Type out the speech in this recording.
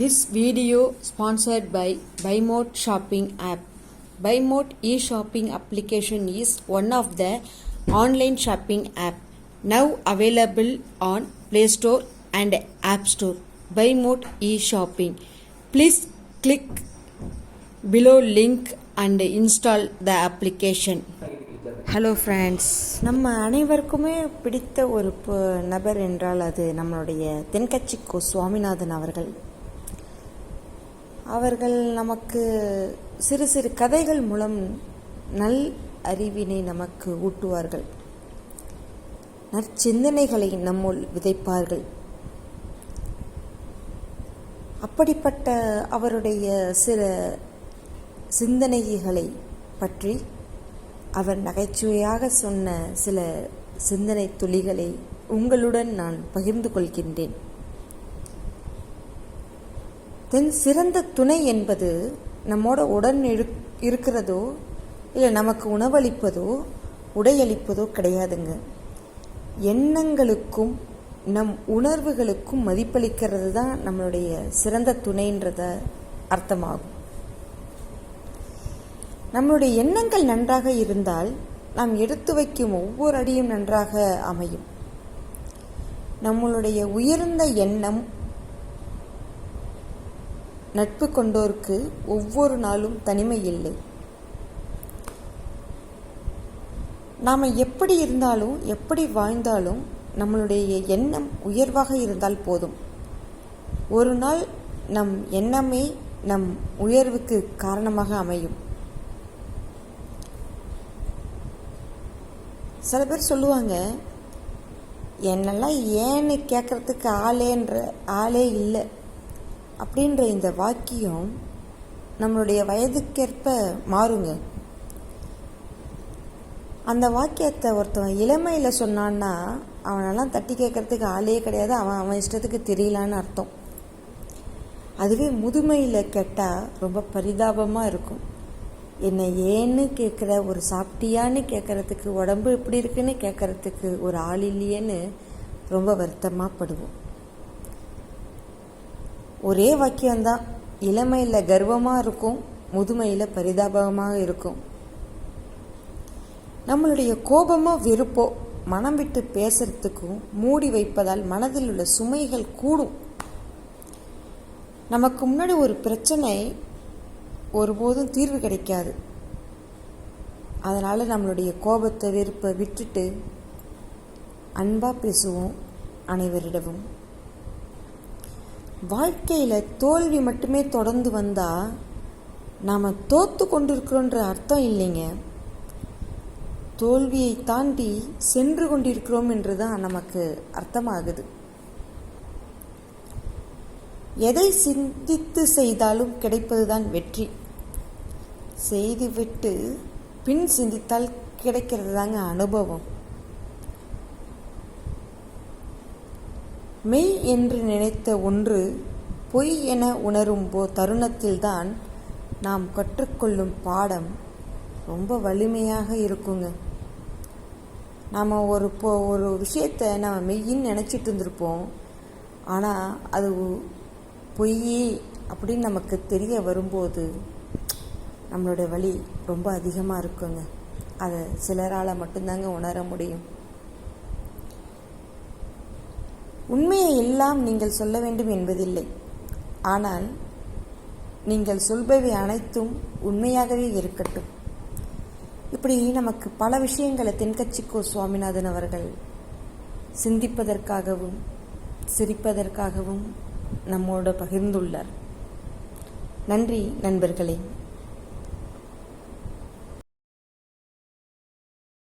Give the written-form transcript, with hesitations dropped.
This video sponsored by BuyMode shopping app. BuyMode e-shopping application is one of the online shopping app now available on Play Store and App Store. BuyMode e-shopping. Please click below link and install the application. Hello friends, நம்ம அனைவருக்குமே பிடித்த ஒரு நபர் என்றால் அது நம்மளுடைய தென்கட்சி கோ சுவாமிநாதன் அவர்கள் நமக்கு சிறு சிறு கதைகள் மூலம் நல் அறிவினை நமக்கு ஊட்டுவார்கள், நற்சிந்தனைகளை நம்முள் விதைப்பார்கள். அப்படிப்பட்ட அவருடைய சில சிந்தனைகளை பற்றி அவர் நகைச்சுவையாக சொன்ன சில சிந்தனை துளிகளை உங்களுடன் நான் பகிர்ந்து கொள்கின்றேன். சிறந்த துணை என்பது நம்மோட உடன் இருக்கிறதோ இல்லை நமக்கு உணவளிப்பதோ உடையளிப்பதோ கிடையாதுங்க. எண்ணங்களுக்கும் நம் உணர்வுகளுக்கும் மதிப்பளிக்கிறது தான் நம்மளுடைய சிறந்த துணைன்றத அர்த்தமாகும். நம்மளுடைய எண்ணங்கள் நன்றாக இருந்தால் நாம் எடுத்து வைக்கும் ஒவ்வொரு அடியும் நன்றாக அமையும். நம்மளுடைய உயர்ந்த எண்ணம் நட்பு கொண்டோருக்கு ஒவ்வொரு நாளும் தனிமை இல்லை. நாம் எப்படி இருந்தாலும் எப்படி வாழ்ந்தாலும் நம்மளுடைய எண்ணம் உயர்வாக இருந்தால் போதும். ஒரு நாள் நம் எண்ணமே நம் உயர்வுக்கு காரணமாக அமையும். சில பேர் சொல்லுவாங்க, என்னெல்லாம் ஏன்னு கேட்குறதுக்கு ஆளே இல்லை அப்படின்ற இந்த வாக்கியம் நம்மளுடைய வயதுக்கேற்ப மாறுங்க. அந்த வாக்கியத்தை ஒருத்தவன் இளமையில் சொன்னான்னா அவனெல்லாம் தட்டி கேட்கறதுக்கு ஆளே கிடையாது, அவன் இஷ்டத்துக்கு தெரியலான்னு அர்த்தம். அதுவே முதுமையில் கேட்டால் ரொம்ப பரிதாபமாக இருக்கும். என்னை ஏன்னு கேட்குற, ஒரு சாப்பிட்டியான்னு கேட்குறதுக்கு, உடம்பு எப்படி இருக்குன்னு கேட்குறதுக்கு ஒரு ஆள் இல்லையேன்னு ரொம்ப வருத்தமாக படுவோம். ஒரே வாக்கியம்தான், இளமையில் கர்வமாக இருக்கும், முதுமையில் பரிதாபமாக இருக்கும். நம்மளுடைய கோபமோ வெறுப்போ மனம் விட்டு பேசுறதுக்கும் மூடி வைப்பதால் மனதில் உள்ள சுமைகள் கூடும். நமக்கு முன்னாடி ஒரு பிரச்சனை ஒருபோதும் தீர்வு கிடைக்காது. அதனால் நம்மளுடைய கோபத்தை வெறுப்பை விட்டுட்டு அன்பாக பேசுவோம் அனைவரிடமும். வாழ்க்கையில் தோல்வி மட்டுமே தொடர்ந்து வந்தால் நாம் தோற்று கொண்டிருக்கிறோன்ற அர்த்தம் இல்லைங்க. தோல்வியை தாண்டி சென்று கொண்டிருக்கிறோம் என்று தான் நமக்கு அர்த்தமாகுது. எதை சிந்தித்து செய்தாலும் கிடைப்பதுதான் வெற்றி. செய்துவிட்டு பின் சிந்தித்தால் கிடைக்கிறது தாங்க அனுபவம். மெய் என்று நினைத்த ஒன்று பொய் என உணரும் தருணத்தில்தான் நாம் கற்றுக்கொள்ளும் பாடம் ரொம்ப வலிமையாக இருக்குங்க. நாம் ஒரு விஷயத்தை நம்ம மெய்யின்னு நினச்சிட்டு இருந்திருப்போம், ஆனால் அது பொய் அப்படின்னு நமக்கு தெரிய வரும்போது நம்மளோட வலி ரொம்ப அதிகமாக இருக்குங்க. அதை சிலரால் மட்டும்தாங்க உணர முடியும். உண்மையை எல்லாம் நீங்கள் சொல்ல வேண்டும் என்பதில்லை, ஆனால் நீங்கள் சொல்பவை அனைத்தும் உண்மையாகவே இருக்கட்டும். இப்படி நமக்கு பல விஷயங்களை தென்கட்சி கோ சுவாமிநாதன் அவர்கள் சிந்திப்பதற்காகவும் சிரிப்பதற்காகவும் நம்மோடு பகிர்ந்துள்ளார். நன்றி நண்பர்களே.